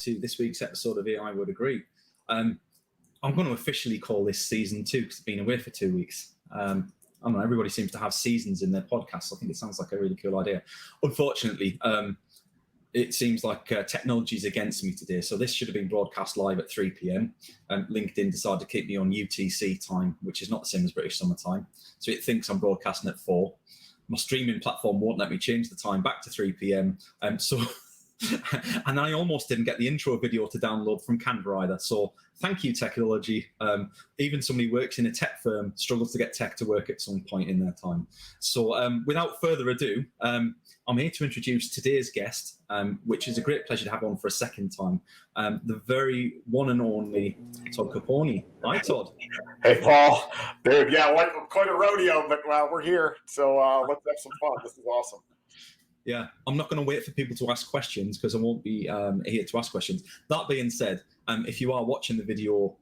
to this week's episode of AI Would Agree. I'm going to officially call this season 2 because it's been away for 2 weeks. I don't know, everybody seems to have seasons in their podcasts. I think it sounds like a really cool idea. Unfortunately, it seems like technology's against me today. So this should have been broadcast live at 3 p.m. LinkedIn decided to keep me on UTC time, which is not the same as British summer time. So it thinks I'm broadcasting at 4. My streaming platform won't let me change the time back to 3 p.m. And I almost didn't get the intro video to download from Canva either. So thank you, technology. Even somebody who works in a tech firm struggles to get tech to work at some point in their time. So without further ado, I'm here to introduce today's guest, which is a great pleasure to have on for a second time, the very one and only Todd Caponi. Hi, Todd. Hey, Paul. Dude, yeah, quite a rodeo, but we're here. So let's have some fun. This is awesome. Yeah, I'm not going to wait for people to ask questions because I won't be here to ask questions. That being said, if you are watching the video,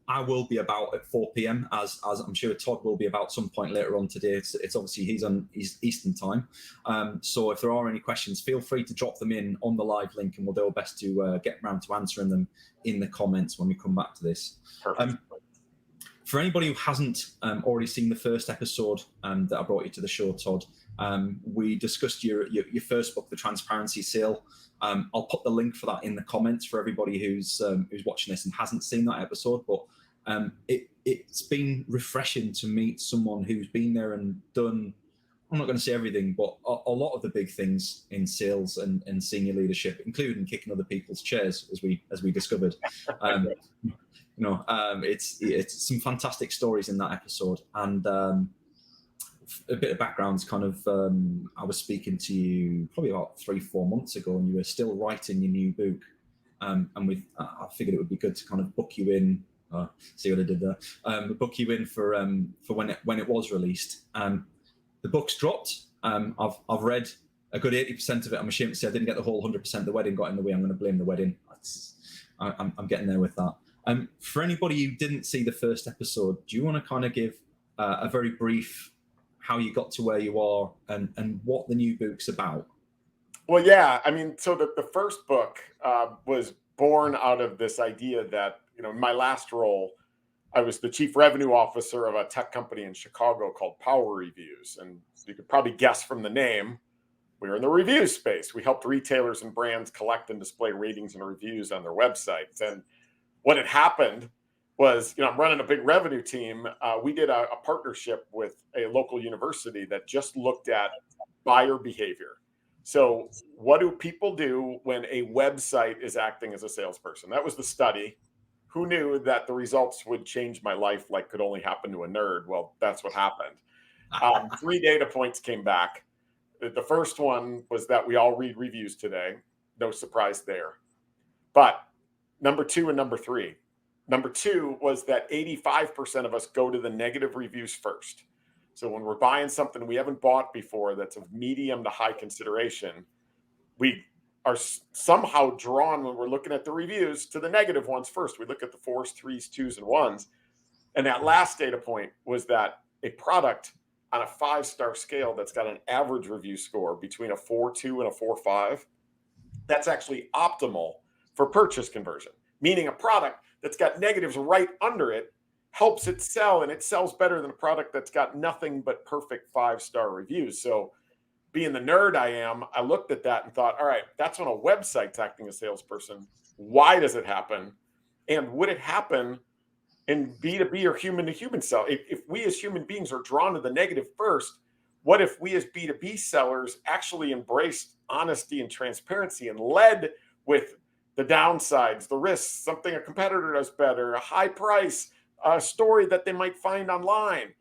I will be about at 4 p.m. as I'm sure Todd will be about some point later on today. It's obviously he's on Eastern time. So if there are any questions, feel free to drop them in on the live link, and we'll do our best to get around to answering them in the comments when we come back to this. Perfect. For anybody who hasn't already seen the first episode that I brought you to the show, Todd, we discussed your first book, The Transparency Sale. I'll put the link for that in the comments for everybody who's watching this and hasn't seen that episode. But it's been refreshing to meet someone who's been there and done, I'm not going to say everything, but a lot of the big things in sales and senior leadership, including kicking other people's chairs, as we discovered. It's some fantastic stories in that episode. And a bit of background, kind of, I was speaking to you probably about 3-4 months ago, and you were still writing your new book. And I figured it would be good to kind of book you in. See what I did there? Book you in for when it was released. The book's dropped. I've read a good 80% of it. I'm ashamed to say I didn't get the whole 100%. The wedding got in the way. I'm going to blame the wedding. I'm getting there with that. For anybody who didn't see the first episode, do you want to kind of give a very brief how you got to where you are and what the new book's about? Well, yeah. I mean, so the first book was born out of this idea that, in my last role, I was the chief revenue officer of a tech company in Chicago called Power Reviews. And you could probably guess from the name, we were in the review space. We helped retailers and brands collect and display ratings and reviews on their websites. And what had happened was, I'm running a big revenue team. We did a partnership with a local university that just looked at buyer behavior. So what do people do when a website is acting as a salesperson? That was the study. Who knew that the results would change my life like could only happen to a nerd? Well, that's what happened. 3 data points came back. The first one was that we all read reviews today. No surprise there. But number 2 and number 3. Number 2 was that 85% of us go to the negative reviews first. So when we're buying something we haven't bought before that's of medium to high consideration, we are somehow drawn when we're looking at the reviews to the negative ones first. We look at the 4s, 3s, 2s, and 1s. And that last data point was that a product on a 5-star scale that's got an average review score between a 4.2 and a 4.5, that's actually optimal for purchase conversion, meaning a product that's got negatives right under it helps it sell, and it sells better than a product that's got nothing but perfect 5-star reviews. So being the nerd I am, I looked at that and thought, all right, that's when a website's acting as a salesperson. Why does it happen? And would it happen in B2B or human to human sell? If we as human beings are drawn to the negative first, what if we as B2B sellers actually embraced honesty and transparency and led with the downsides, the risks, something a competitor does better, a high price, a story that they might find online?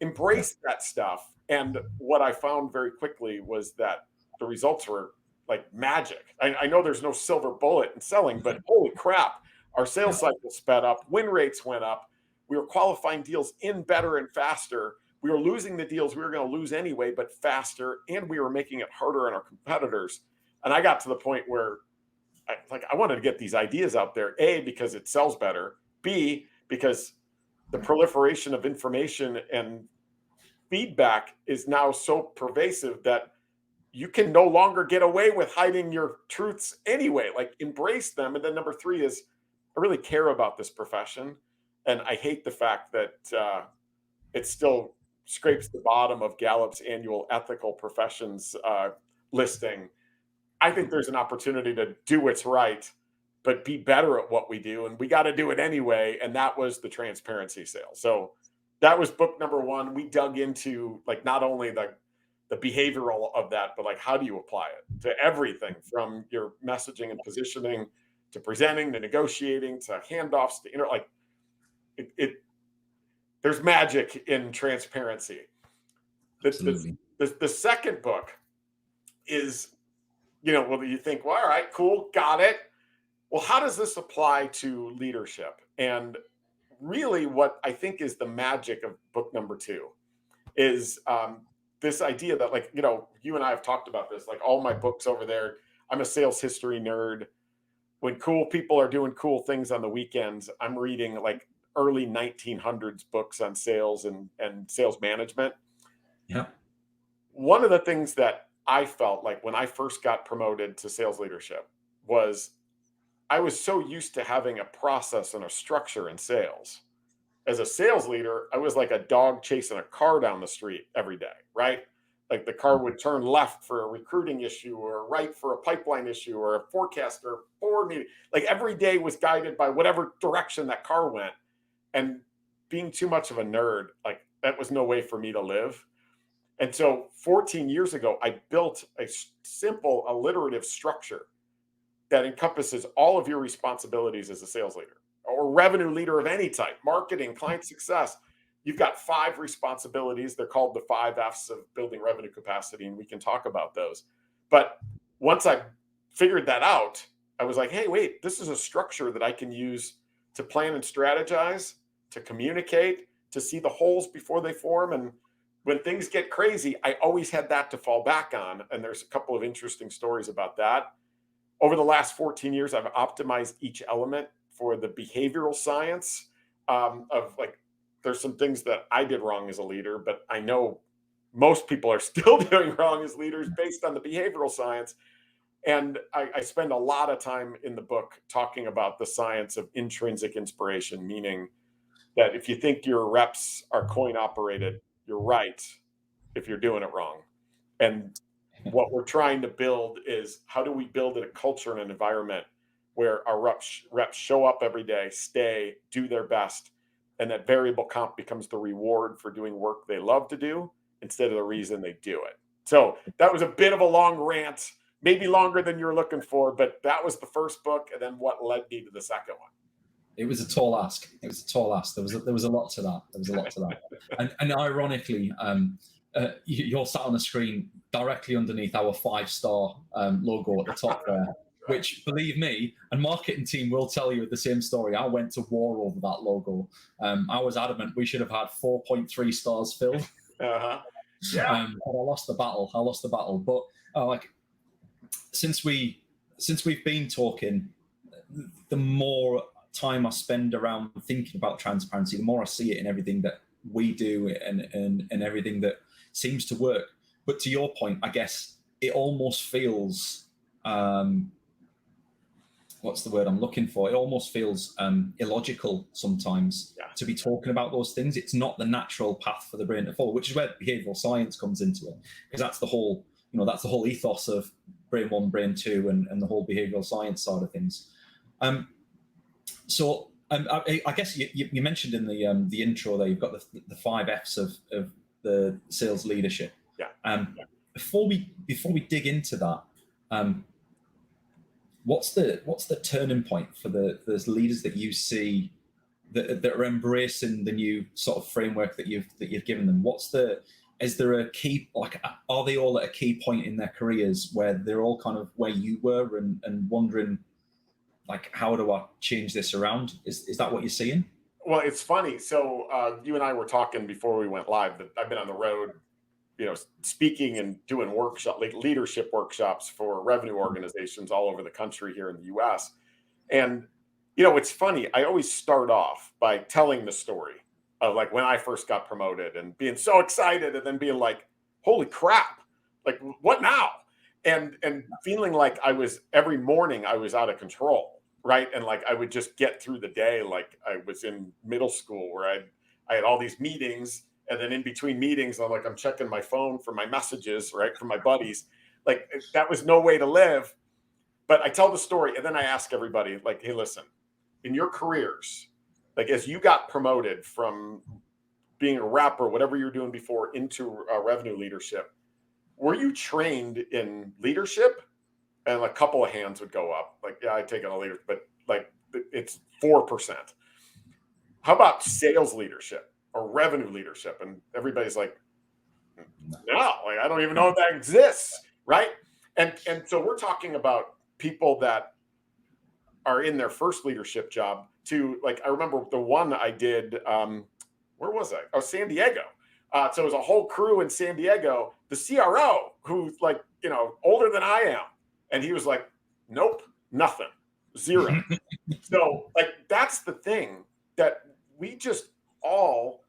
Embrace that stuff. And what I found very quickly was that the results were like magic. I know there's no silver bullet in selling, but holy crap, our sales cycle sped up, win rates went up. We were qualifying deals in better and faster. We were losing the deals we were going to lose anyway, but faster. And we were making it harder on our competitors. And I got to the point where I wanted to get these ideas out there, A, because it sells better, B, because the proliferation of information and feedback is now so pervasive that you can no longer get away with hiding your truths anyway. Like, embrace them. And then number 3 is, I really care about this profession, and I hate the fact that it still scrapes the bottom of Gallup's annual ethical professions listing. I think there's an opportunity to do what's right, but be better at what we do, and we got to do it anyway. And that was the transparency sale. So that was book number 1. We dug into, like, not only the behavioral of that, but like, how do you apply it to everything from your messaging and positioning to presenting to negotiating to handoffs to like there's magic in transparency. Absolutely. The second book is, well, you think, well, all right, cool, got it. Well, how does this apply to leadership? And really what I think is the magic of book number 2 is this idea that, like, you and I have talked about this, like, all my books over there, I'm a sales history nerd. When cool people are doing cool things on the weekends, I'm reading like early 1900s books on sales and sales management. Yeah. One of the things that I felt like when I first got promoted to sales leadership was I was so used to having a process and a structure in sales. As a sales leader, I was like a dog chasing a car down the street every day, right? Like, the car would turn left for a recruiting issue, or right for a pipeline issue, or a forecast or board meeting. Like, every day was guided by whatever direction that car went. And being too much of a nerd, like, that was no way for me to live. And so 14 years ago, I built a simple alliterative structure that encompasses all of your responsibilities as a sales leader or revenue leader of any type, marketing, client success. You've got 5 responsibilities. They're called the 5 F's of building revenue capacity, and we can talk about those. But once I figured that out, I was like, hey, wait, this is a structure that I can use to plan and strategize, to communicate, to see the holes before they form. And when things get crazy, I always had that to fall back on. And there's a couple of interesting stories about that. Over the last 14 years, I've optimized each element for the behavioral science of, like, there's some things that I did wrong as a leader, but I know most people are still doing wrong as leaders based on the behavioral science. And I spend a lot of time in the book talking about the science of intrinsic inspiration, meaning that if you think your reps are coin operated, you're right if you're doing it wrong. And what we're trying to build is, how do we build a culture and an environment where our reps show up every day, stay, do their best, and that variable comp becomes the reward for doing work they love to do instead of the reason they do it. So that was a bit of a long rant, maybe longer than you're looking for, but that was the first book, and then what led me to the second one. It was a tall ask. There was a lot to that. And ironically, you're sat on the screen directly underneath our 5-star logo at the top there, which, believe me, and marketing team will tell you the same story. I went to war over that logo. I was adamant we should have had 4.3 stars filled. Yeah. But I lost the battle. But like, since we've been talking, the more time I spend around thinking about transparency, the more I see it in everything that we do and everything that seems to work. But to your point, I guess it almost feels what's the word I'm looking for? It almost feels illogical sometimes to be talking about those things. It's not the natural path for the brain to follow, which is where behavioral science comes into it, because that's the whole ethos of brain 1, brain 2, and the whole behavioral science side of things. I guess you mentioned in the intro there, you've got the 5 F's of the sales leadership. Before we dig into that, what's the turning point for those leaders that you see that are embracing the new sort of framework that you've given them? Is there a key, like, are they all at a key point in their careers where they're all kind of where you were and wondering, like, how do I change this around? Is that what you're seeing? Well, it's funny. So you and I were talking before we went live that I've been on the road, speaking and doing leadership workshops for revenue organizations all over the country here in the US. And, it's funny. I always start off by telling the story of, like, when I first got promoted and being so excited, and then being like, holy crap, Like, what now? And feeling like every morning I was out of control, right? And like I would just get through the day like I was in middle school, where I had all these meetings, and then in between meetings I'm checking my phone for my messages, right, from my buddies. Like, that was no way to live. But I tell the story, and then I ask everybody, like, hey, listen, in your careers, like as you got promoted from being a rep or whatever you were doing before into revenue leadership, were you trained in leadership? And a couple of hands would go up. Like, yeah, I take on a leader, but like it's 4%. How about sales leadership or revenue leadership? And everybody's like, no, like I don't even know if that exists, right? And so we're talking about people that are in their first leadership job to, like, I remember the one I did, where was I? Oh, San Diego. So it was a whole crew in San Diego, the CRO, who's like, older than I am. And he was like, nope, nothing, zero. So like, that's the thing, that we just all,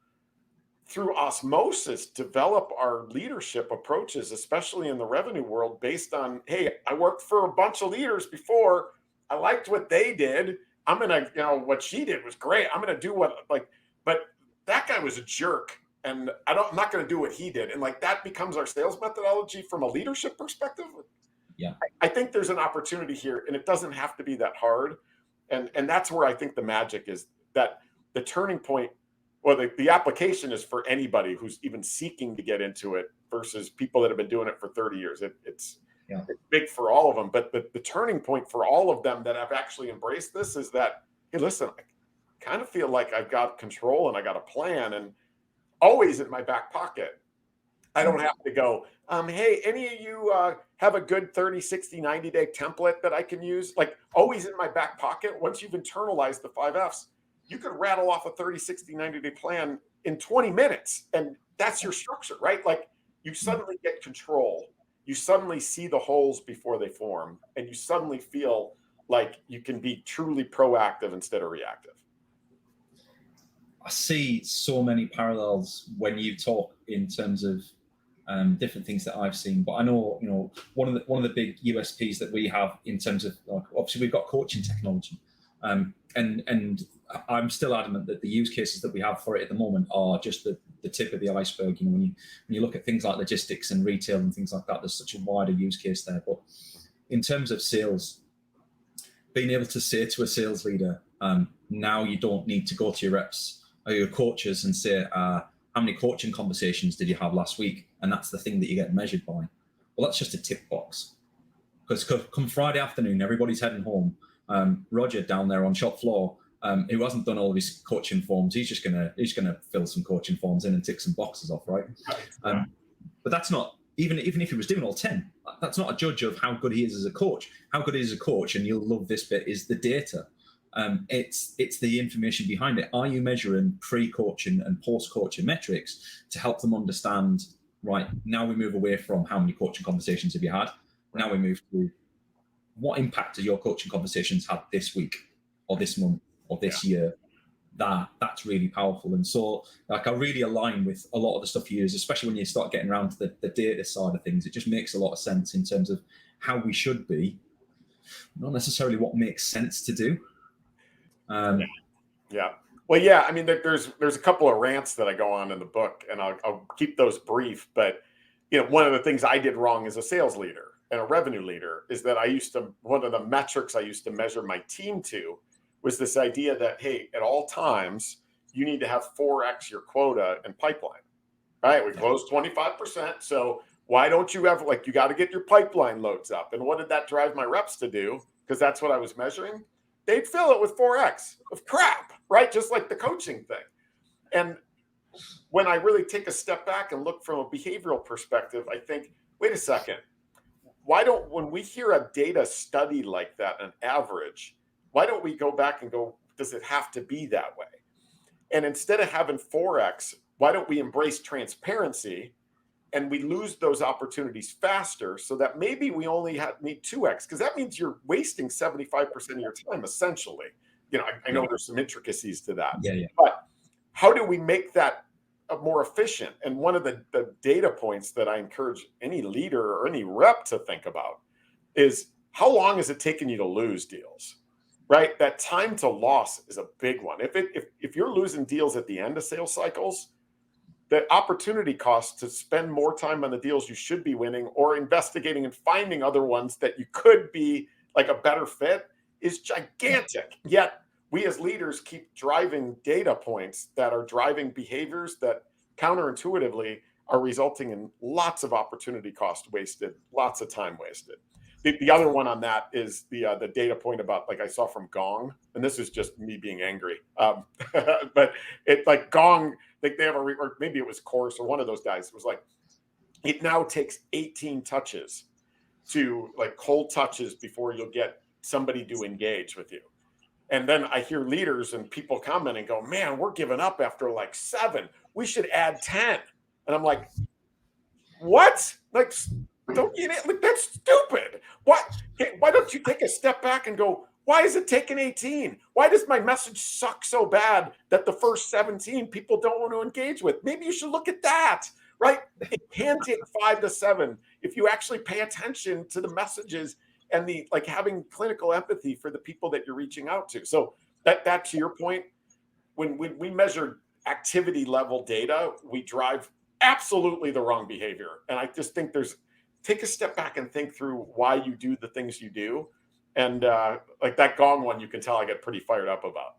through osmosis, develop our leadership approaches, especially in the revenue world, based on, hey, I worked for a bunch of leaders before. I liked what they did. I'm going to, what she did was great. I'm going to do but that guy was a jerk. And I'm not going to do what he did. And like, that becomes our sales methodology from a leadership perspective. Yeah. I think there's an opportunity here, and it doesn't have to be that hard. And that's where I think the magic is, that the turning point, well, the application is for anybody who's even seeking to get into it versus people that have been doing it for 30 years. It's big for all of them. But the turning point for all of them that have actually embraced this is that, hey, listen, I kind of feel like I've got control and I got a plan, and always in my back pocket. I don't have to go, hey, any of you have a good 30, 60, 90-day template that I can use? Like, always in my back pocket. Once you've internalized the 5 Fs, you could rattle off a 30, 60, 90-day plan in 20 minutes. And that's your structure, right? Like, you suddenly get control. You suddenly see the holes before they form. And you suddenly feel like you can be truly proactive instead of reactive. I see so many parallels when you talk in terms of different things that I've seen. But I know, one of the big USPs that we have in terms of, like, obviously we've got coaching technology, and I'm still adamant that the use cases that we have for it at the moment are just the tip of the iceberg. When you look at things like logistics and retail and things like that, there's such a wider use case there. But in terms of sales, being able to say to a sales leader, now you don't need to go to your reps or your coaches and say, how many coaching conversations did you have last week? And that's the thing that you get measured by. Well, that's just a tick box. Because come Friday afternoon, everybody's heading home. Roger down there on shop floor, who hasn't done all of his coaching forms, he's just gonna fill some coaching forms in and tick some boxes off, right? But that's not, even if he was doing all 10, that's not a judge of how good he is as a coach. How good he is as a coach, and you'll love this bit, is the data. It's the information behind it. Are you measuring pre-coaching and post-coaching metrics to help them understand, right, now we move away from how many coaching conversations have you had? Now we move to what impact have your coaching conversations had this week or this month or this year? That's really powerful. And so, like, I really align with a lot of the stuff you use, especially when you start getting around to the data side of things. It just makes a lot of sense in terms of how we should be, not necessarily what makes sense to do. Well, yeah. I mean, there's a couple of rants that I go on in the book, and I'll keep those brief. But one of the things I did wrong as a sales leader and a revenue leader is that one of the metrics I used to measure my team to was this idea that, hey, at all times you need to have 4x your quota in pipeline. Right? We closed 25%, so why don't you have, like, you got to get your pipeline loads up? And what did that drive my reps to do? Because that's what I was measuring. They'd fill it with 4x of crap, right? Just like the coaching thing. And when I really take a step back and look from a behavioral perspective, I think, wait a second, when we hear a data study like that, an average, why don't we go back and go, does it have to be that way? And instead of having 4x, why don't we embrace transparency and we lose those opportunities faster, so that maybe we only need 2x, because that means you're wasting 75% of your time, essentially. I know there's some intricacies to that. Yeah. But how do we make that more efficient. And one of the data points that I encourage any leader or any rep to think about is, how long is it taking you to lose deals, right? That time to loss is a big one. If you're losing deals at the end of sales cycles, the opportunity cost to spend more time on the deals you should be winning or investigating and finding other ones that you could be like a better fit is gigantic. Yet we as leaders keep driving data points that are driving behaviors that counterintuitively are resulting in lots of opportunity cost wasted, lots of time wasted. The other one on that is the data point about, like I saw from Gong, and this is just me being angry, but it's like Gong, like they have or maybe it was Course or one of those guys. It was like, it now takes 18 touches to like cold touches before you'll get somebody to engage with you. And then I hear leaders and people comment and go, man, we're giving up after like 7. We should add 10. And I'm like, what? Like, don't you, like, that's stupid. What? Why don't you take a step back and go, why is it taking 18? Why does my message suck so bad that the first 17 people don't want to engage with? Maybe you should look at that, right? It can take 5 to 7 if you actually pay attention to the messages and the like having clinical empathy for the people that you're reaching out to. So that to your point, when we measure activity level data, we drive absolutely the wrong behavior. And I just think take a step back and think through why you do the things you do. And like that Gong one, you can tell I get pretty fired up about.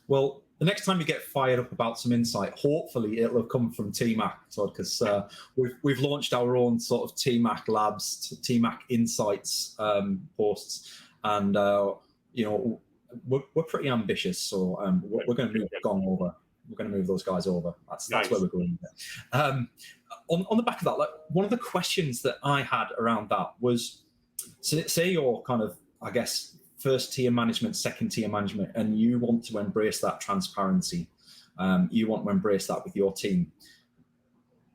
Well, the next time you get fired up about some insight, hopefully it'll have come from TMAC, Todd, because we've launched our own sort of TMAC labs, TMAC insights posts, and we're pretty ambitious, so we're going to move Gong over. We're going to move those guys over. That's nice. Where we're going. On the back of that, like one of the questions that I had around that was, say you're kind of, I guess, first tier management, second tier management, and you want to embrace that transparency. You want to embrace that with your team.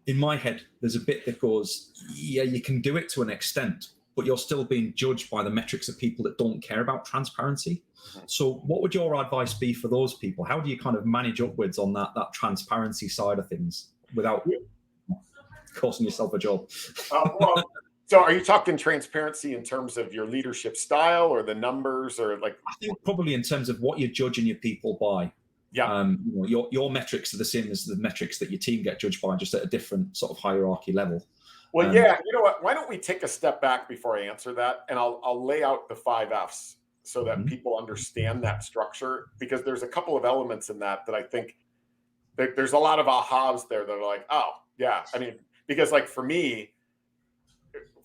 In my head, there's a bit that goes, yeah, you can do it to an extent, but you're still being judged by the metrics of people that don't care about transparency. So what would your advice be for those people? How do you kind of manage upwards on that transparency side of things without costing yourself a job? So are you talking transparency in terms of your leadership style or the numbers, or like? I think probably in terms of what you're judging your people by. Yeah. Your metrics are the same as the metrics that your team get judged by, just at a different sort of hierarchy level. Well, yeah, you know what? Why don't we take a step back before I answer that, and I'll lay out the 5 Fs so that people understand that structure, because there's a couple of elements in that I think there's a lot of ahas there that are like, oh yeah, I mean, because like for me,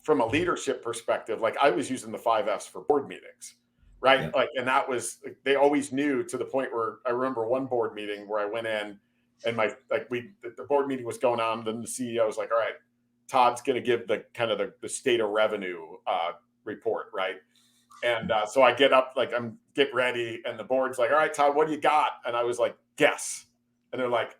from a leadership perspective, like I was using the 5 Fs for board meetings, right? Yeah. Like, and that was, they always knew, to the point where I remember one board meeting where I went in and the board meeting was going on. Then the CEO was like, all right, Todd's going to give the kind of the state of revenue report. Right. And so I get up, like I'm get ready, and the board's like, all right, Todd, what do you got? And I was like, guess. And they're like,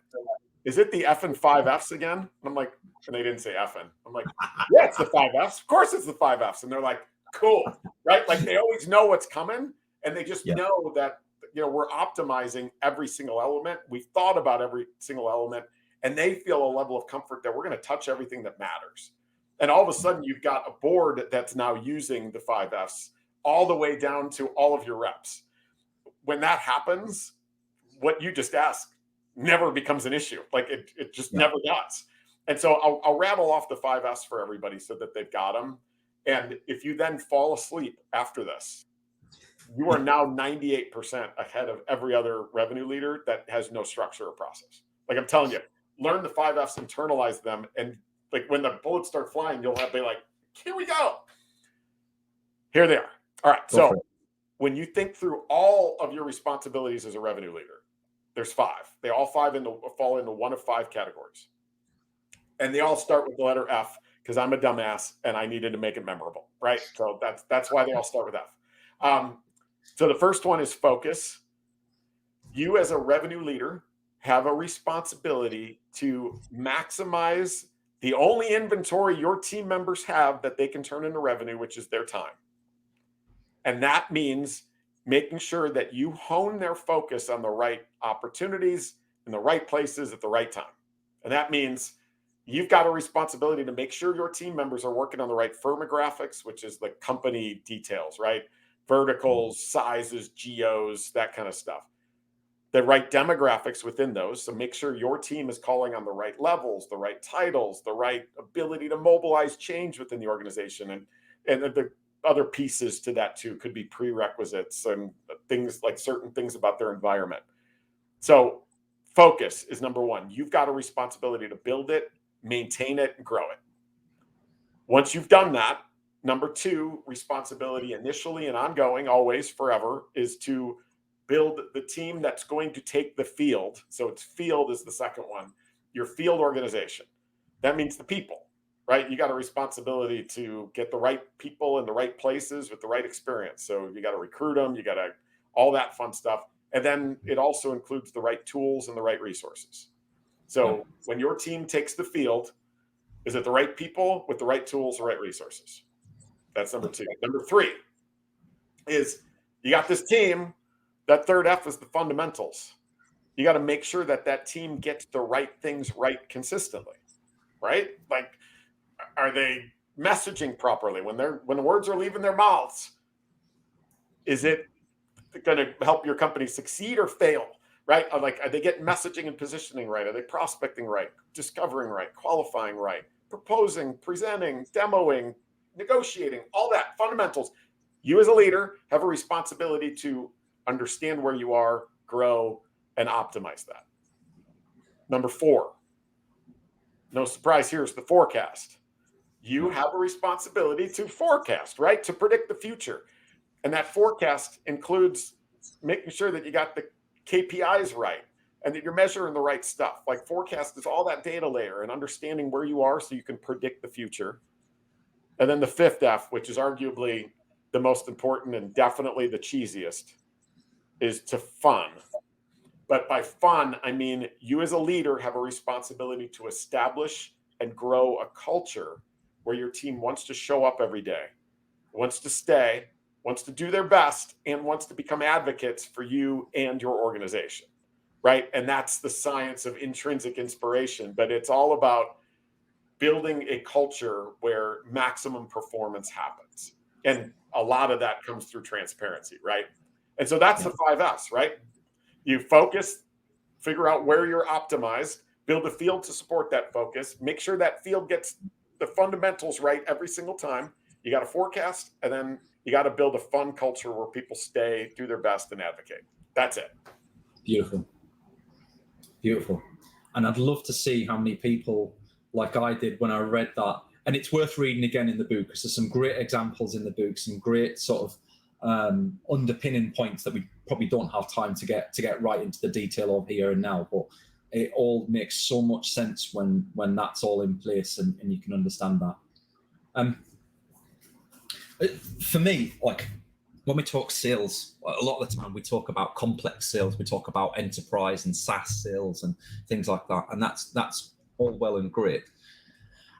is it the effing 5 Fs again? And I'm like, and they didn't say effing. I'm like, yeah, it's the 5 Fs. Of course it's the 5 Fs. And they're like, cool, right? Like they always know what's coming, and they just know that, we're optimizing every single element. We've thought about every single element, and they feel a level of comfort that we're going to touch everything that matters. And all of a sudden you've got a board that's now using the 5 Fs all the way down to all of your reps. When that happens, what you just asked never becomes an issue. Like it just never does. And so I'll rattle off the 5 Fs for everybody so that they've got them. And if you then fall asleep after this, you are now 98% ahead of every other revenue leader that has no structure or process. Like I'm telling you, learn the 5 Fs, internalize them. And like when the bullets start flying, you'll be like, here we go. Here they are. All right. So when you think through all of your responsibilities as a revenue leader, there's 5. They all fall into one of 5 categories. And they all start with the letter F, because I'm a dumbass and I needed to make it memorable, right? So that's why they all start with F. So the first one is focus. You as a revenue leader have a responsibility to maximize the only inventory your team members have that they can turn into revenue, which is their time. And that means making sure that you hone their focus on the right opportunities in the right places at the right time. And that means you've got a responsibility to make sure your team members are working on the right firmographics, which is the company details, right? Verticals, sizes, geos, that kind of stuff. The right demographics within those. So make sure your team is calling on the right levels, the right titles, the right ability to mobilize change within the organization. And the other pieces to that too could be prerequisites and things like certain things about their environment. So focus is number one. You've got a responsibility to build it, maintain it, and grow it. Once you've done that, number two, responsibility initially and ongoing, always, forever, is to build the team that's going to take the field. So it's field is the second one, your field organization. That means the people, right? You got a responsibility to get the right people in the right places with the right experience. So you got to recruit them, you got to all that fun stuff. And then it also includes the right tools and the right resources. So when your team takes the field, is it the right people with the right tools, the right resources? That's number two. Number three is you got this team. That third F is the fundamentals. You got to make sure that that team gets the right things right consistently, right? Like, are they messaging properly when the words are leaving their mouths? Is it going to help your company succeed or fail, right? Like, are they getting messaging and positioning right? Are they prospecting right, discovering right, qualifying right, proposing, presenting, demoing, negotiating, all that fundamentals? You as a leader have a responsibility to understand where you are, grow, and optimize that. Number four, no surprise here, is the forecast. You have a responsibility to forecast, right? To predict the future. And that forecast includes making sure that you got the KPIs right and that you're measuring the right stuff. Like, forecast is all that data layer and understanding where you are so you can predict the future. And then the fifth F, which is arguably the most important and definitely the cheesiest, is to fun. But by fun, I mean you as a leader have a responsibility to establish and grow a culture where your team wants to show up every day, wants to stay, wants to do their best, and wants to become advocates for you and your organization, right? And that's the science of intrinsic inspiration. But it's all about building a culture where maximum performance happens. And a lot of that comes through transparency, right? And so that's the 5S, right? You focus, figure out where you're optimized, build a field to support that focus, make sure that field gets the fundamentals right every single time. You got to forecast, and then you got to build a fun culture where people stay, do their best, and advocate. That's it. Beautiful. Beautiful. And I'd love to see how many people, like I did when I read that, and it's worth reading again in the book because there's some great examples in the book, some great sort of underpinning points that we probably don't have time to get right into the detail of here and now, but it all makes so much sense when that's all in place and you can understand that. For me, like, when we talk sales, a lot of the time we talk about complex sales, we talk about enterprise and SaaS sales and things like that, and that's all well and great.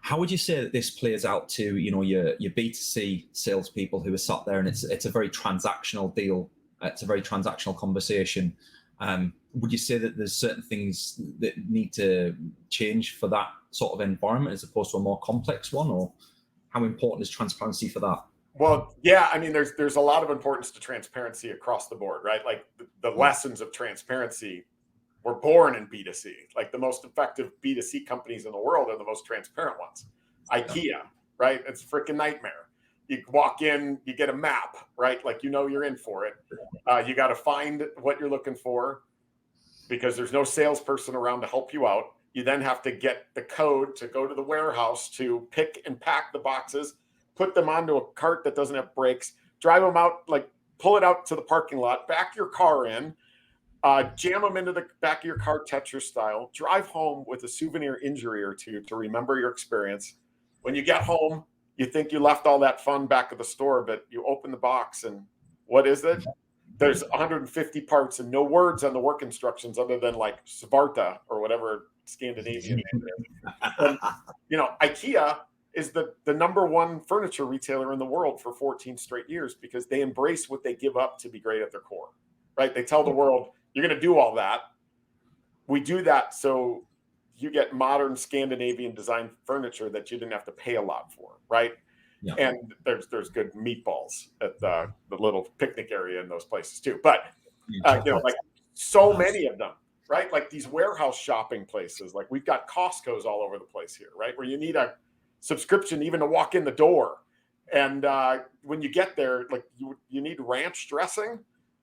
How would you say that this plays out to, you know, your B2C salespeople who are sat there and it's a very transactional deal, it's a very transactional conversation? Would you say that there's certain things that need to change for that sort of environment as opposed to a more complex one, or how important is transparency for that? Well, yeah, I mean, there's a lot of importance to transparency across the board, right? Like the lessons of transparency were born in B2C. Like, the most effective B2C companies in the world are the most transparent ones. IKEA, right? It's a freaking nightmare. You walk in, you get a map, right? Like, you know you're in for it. You got to find what you're looking for because there's no salesperson around to help you out. You then have to get the code to go to the warehouse to pick and pack the boxes, put them onto a cart that doesn't have brakes, drive them out, like pull it out to the parking lot, back your car in, jam them into the back of your car Tetris style, drive home with a souvenir injury or two to remember your experience. When you get home, you think you left all that fun back at the store, but you open the box and what is it? There's 150 parts and no words on the work instructions other than like Svarta or whatever Scandinavian name it is. And, you know, IKEA is the number one furniture retailer in the world for 14 straight years because they embrace what they give up to be great at their core, right? They tell the world, you're going to do all that. We do that so you get modern Scandinavian design furniture that you didn't have to pay a lot for, right? Yeah. And there's good meatballs at the little picnic area in those places too. But like so many of them, right? Like these warehouse shopping places, like we've got Costco's all over the place here, right? Where you need a subscription even to walk in the door. And when you get there, like you need ranch dressing.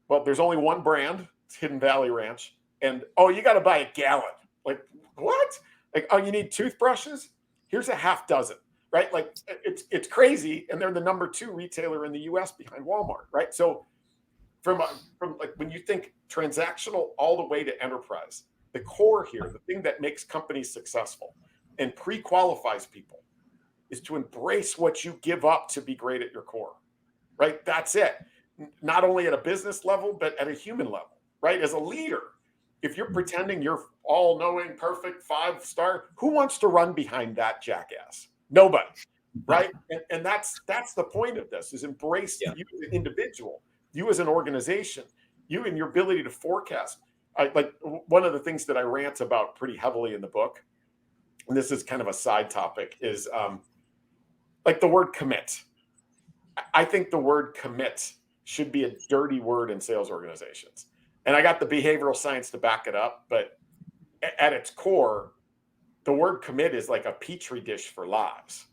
Well, there's only one brand, it's Hidden Valley Ranch. And you got to buy a gallon. Like what? Like, you need toothbrushes? Here's a half dozen, right? Like it's crazy. And they're the number 2 retailer in the US behind Walmart, right? So from like when you think transactional all the way to enterprise, the core here, the thing that makes companies successful and pre-qualifies people is to embrace what you give up to be great at your core, right? That's it. Not only at a business level, but at a human level, right? As a leader, if you're pretending you're all-knowing, perfect, 5-star, who wants to run behind that jackass? Nobody, right? And that's the point of this, is embrace you as an individual, you as an organization, you and your ability to forecast. Like one of the things that I rant about pretty heavily in the book, and this is kind of a side topic, is like the word commit. I think the word commit should be a dirty word in sales organizations. And I got the behavioral science to back it up, but at its core, the word commit is like a petri dish for lies.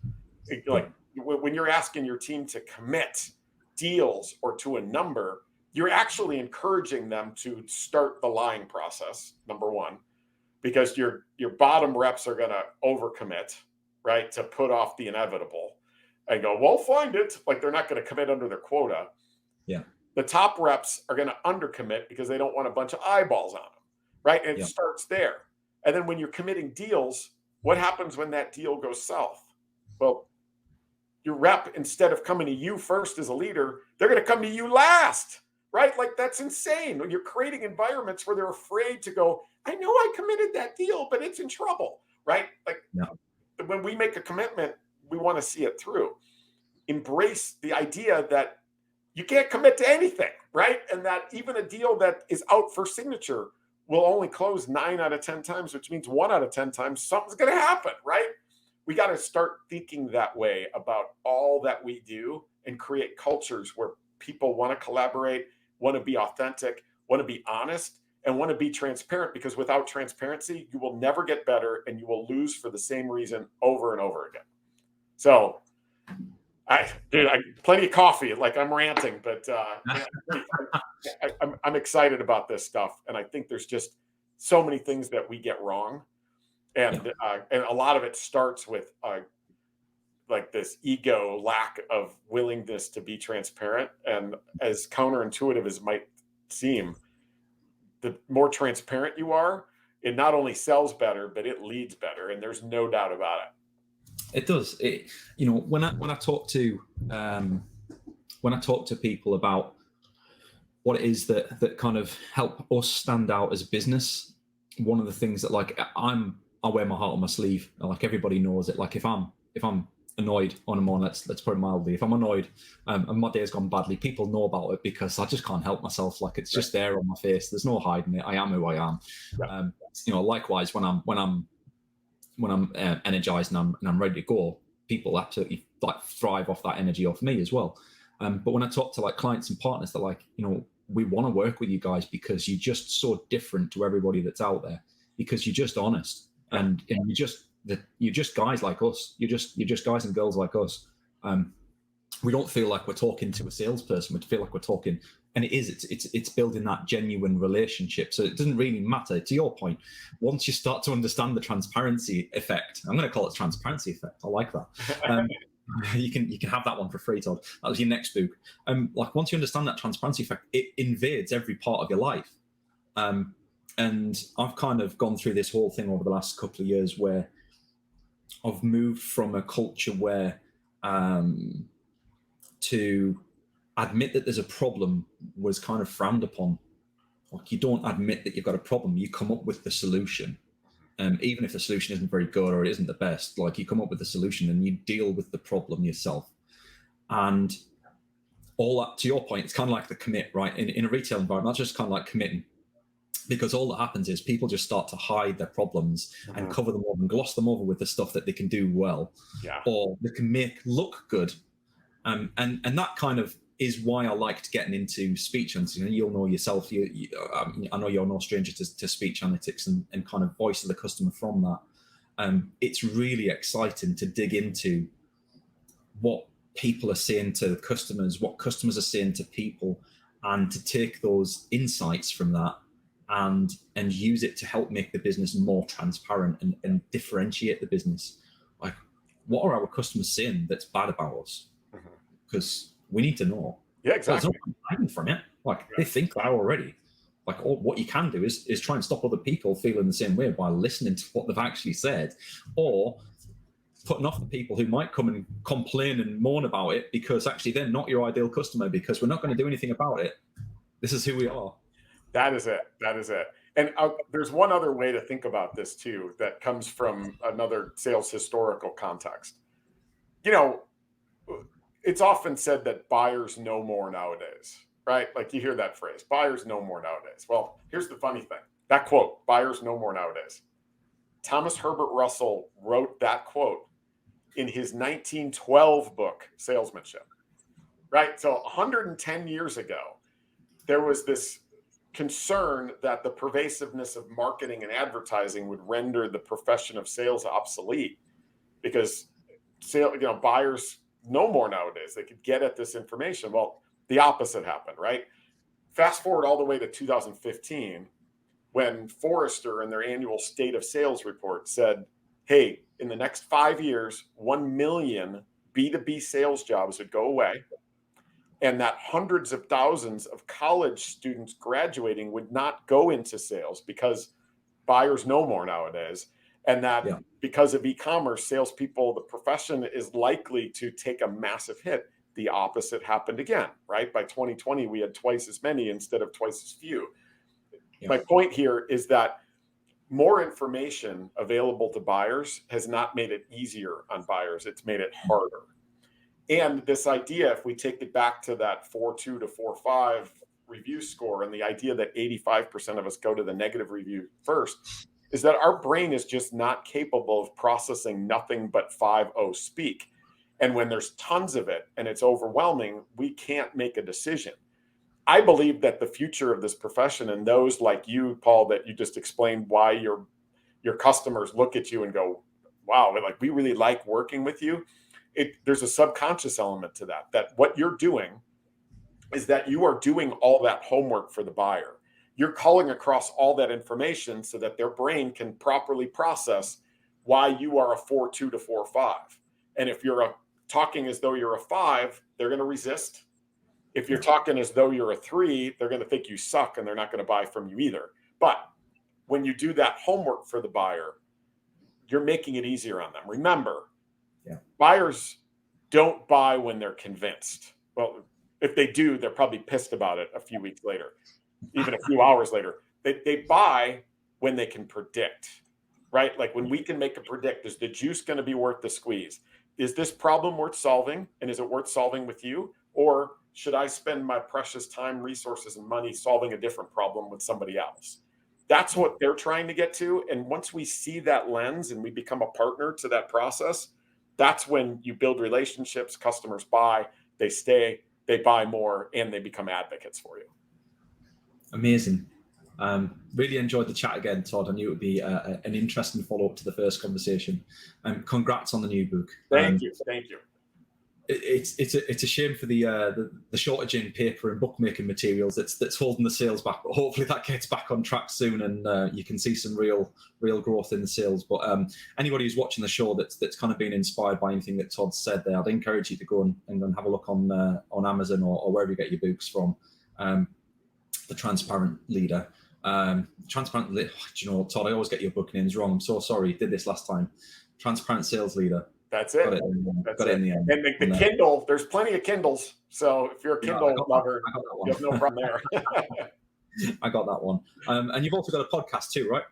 Like when you're asking your team to commit deals or to a number, you're actually encouraging them to start the lying process, number one, because your bottom reps are going to overcommit, right, to put off the inevitable and go, we'll find it. Like they're not going to commit under their quota. Yeah. The top reps are going to undercommit because they don't want a bunch of eyeballs on them, right? And it starts there. And then when you're committing deals, what happens when that deal goes south? Well, your rep, instead of coming to you first as a leader, they're going to come to you last, right? Like that's insane. You're creating environments where they're afraid to go, I know I committed that deal, but it's in trouble, right? Like when we make a commitment, we want to see it through. Embrace the idea that you can't commit to anything, right? And that even a deal that is out for signature will only close 9 out of 10 times, which means 1 out of 10 times something's going to happen, right? We got to start thinking that way about all that we do and create cultures where people want to collaborate, want to be authentic, want to be honest, and want to be transparent, because without transparency, you will never get better and you will lose for the same reason over and over again. So plenty of coffee, like I'm ranting, but I'm excited about this stuff. And I think there's just so many things that we get wrong. And a lot of it starts with like this ego lack of willingness to be transparent. And as counterintuitive as it might seem, the more transparent you are, it not only sells better, but it leads better. And there's no doubt about it. It does. When I talk to people about what it is that kind of help us stand out as a business, one of the things that like I wear my heart on my sleeve. Like everybody knows it. Like if I'm annoyed on a morning, let's put it mildly, if I'm annoyed and my day's gone badly, people know about it because I just can't help myself. Like it's just there on my face. There's no hiding it. I am who I am. Likewise when I'm energized and I'm ready to go, people absolutely like thrive off that energy off me as well. But when I talk to like clients and partners, they're like, we want to work with you guys because you're just so different to everybody that's out there, because you're just honest and you're just guys like us. You're just guys and girls like us. We don't feel like we're talking to a salesperson. We feel like we're talking, and it's building that genuine relationship. So it doesn't really matter. To your point, once you start to understand the transparency effect, I'm going to call it transparency effect. I like that. You can have that one for free, Todd. That was your next book. Like once you understand that transparency effect, it invades every part of your life. And I've kind of gone through this whole thing over the last couple of years where I've moved from a culture where to admit that there's a problem was kind of frowned upon. Like you don't admit that you've got a problem, you come up with the solution. Even if the solution isn't very good or it isn't the best, like you come up with the solution and you deal with the problem yourself. And all that, to your point, it's kind of like the commit, right? In a retail environment, that's just kind of like committing. because all that happens is people just start to hide their problems and cover them over and gloss them over with the stuff that they can do well, or they can make look good. And that kind of is why I liked getting into speech. And you'll know yourself, I know you're no stranger to speech analytics and kind of voice of the customer from that. It's really exciting to dig into what people are saying to customers, what customers are saying to people, and to take those insights from that and use it to help make the business more transparent and differentiate the business. Like, what are our customers saying that's bad about us? Because we need to know. Yeah, exactly. There's no hiding from it. Like, they think that already. Like, what you can do is try and stop other people feeling the same way by listening to what they've actually said, or putting off the people who might come and complain and moan about it, because actually they're not your ideal customer, because we're not going to do anything about it. This is who we are. That is it. That is it. And there's one other way to think about this too, that comes from another sales historical context. It's often said that buyers know more nowadays, right? Like, you hear that phrase, buyers know more nowadays. Well, here's the funny thing. That quote, buyers know more nowadays. Thomas Herbert Russell wrote that quote in his 1912 book, Salesmanship, right? So 110 years ago, there was this concern that the pervasiveness of marketing and advertising would render the profession of sales obsolete, because buyers know more nowadays. They could get at this information. Well, the opposite happened, right? Fast forward all the way to 2015, when Forrester in their annual State of Sales report said, hey, in the next 5 years, 1 million B2B sales jobs would go away, and that hundreds of thousands of college students graduating would not go into sales because buyers know more nowadays. And that because of e-commerce, salespeople, the profession is likely to take a massive hit. The opposite happened again, right? By 2020, we had twice as many instead of twice as few. My point here is that more information available to buyers has not made it easier on buyers. It's made it harder. And this idea, if we take it back to that 4.2 to 4.5 review score, and the idea that 85% of us go to the negative review first, is that our brain is just not capable of processing nothing but 5.0 speak. And when there's tons of it and it's overwhelming, we can't make a decision. I believe that the future of this profession, and those like you, Paul, that you just explained why your customers look at you and go, wow, like, we really like working with you. There's a subconscious element to that what you're doing is that you are doing all that homework for the buyer. You're calling across all that information so that their brain can properly process why you are a 4.2 to 4.5. And if you're talking as though you're a 5, they're going to resist. If you're talking as though you're a 3, they're going to think you suck and they're not going to buy from you either. But when you do that homework for the buyer, you're making it easier on them. Remember, buyers don't buy when they're convinced. Well, if they do, they're probably pissed about it a few weeks later, even a few hours later. They buy when they can predict, right? Like, when we can make a predict, is the juice going to be worth the squeeze? Is this problem worth solving? And is it worth solving with you? Or should I spend my precious time, resources, and money solving a different problem with somebody else? That's what they're trying to get to. And once we see that lens and we become a partner to that process, that's when you build relationships, customers buy, they stay, they buy more, and they become advocates for you. Amazing. Really enjoyed the chat again, Todd. I knew it would be an interesting follow-up to the first conversation. Congrats on the new book. Thank you. It's a shame for the shortage in paper and bookmaking materials that's holding the sales back, but hopefully that gets back on track soon, and you can see some real growth in the sales. But anybody who's watching the show that's kind of been inspired by anything that Todd said there, I'd encourage you to go and have a look on Amazon or wherever you get your books from. The Transparent Leader. Do you know, Todd, I always get your book names wrong. I'm so sorry. Did this last time. Transparent Sales Leader. That's it. Got it in the end. And the Kindle, there's plenty of Kindles. So if you're a Kindle lover, you have no problem there. I got that one. And you've also got a podcast too, right?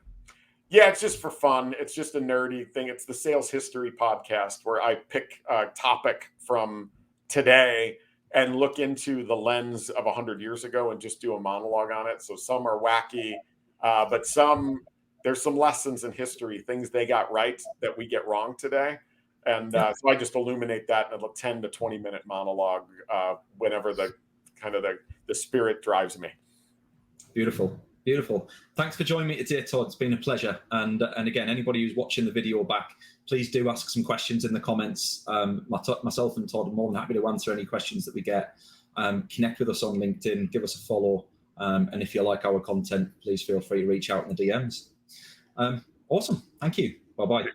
Yeah, it's just for fun. It's just a nerdy thing. It's the Sales History Podcast, where I pick a topic from today and look into the lens of 100 years ago and just do a monologue on it. So some are wacky, But there's some lessons in history, things they got right that we get wrong today. And so I just illuminate that in a 10 to 20 minute monologue whenever the spirit drives me. Beautiful. Beautiful. Thanks for joining me today, Todd. It's been a pleasure. And again, anybody who's watching the video back, please do ask some questions in the comments. Myself and Todd are more than happy to answer any questions that we get. Connect with us on LinkedIn, give us a follow. And if you like our content, please feel free to reach out in the DMs. Awesome. Thank you. Bye-bye.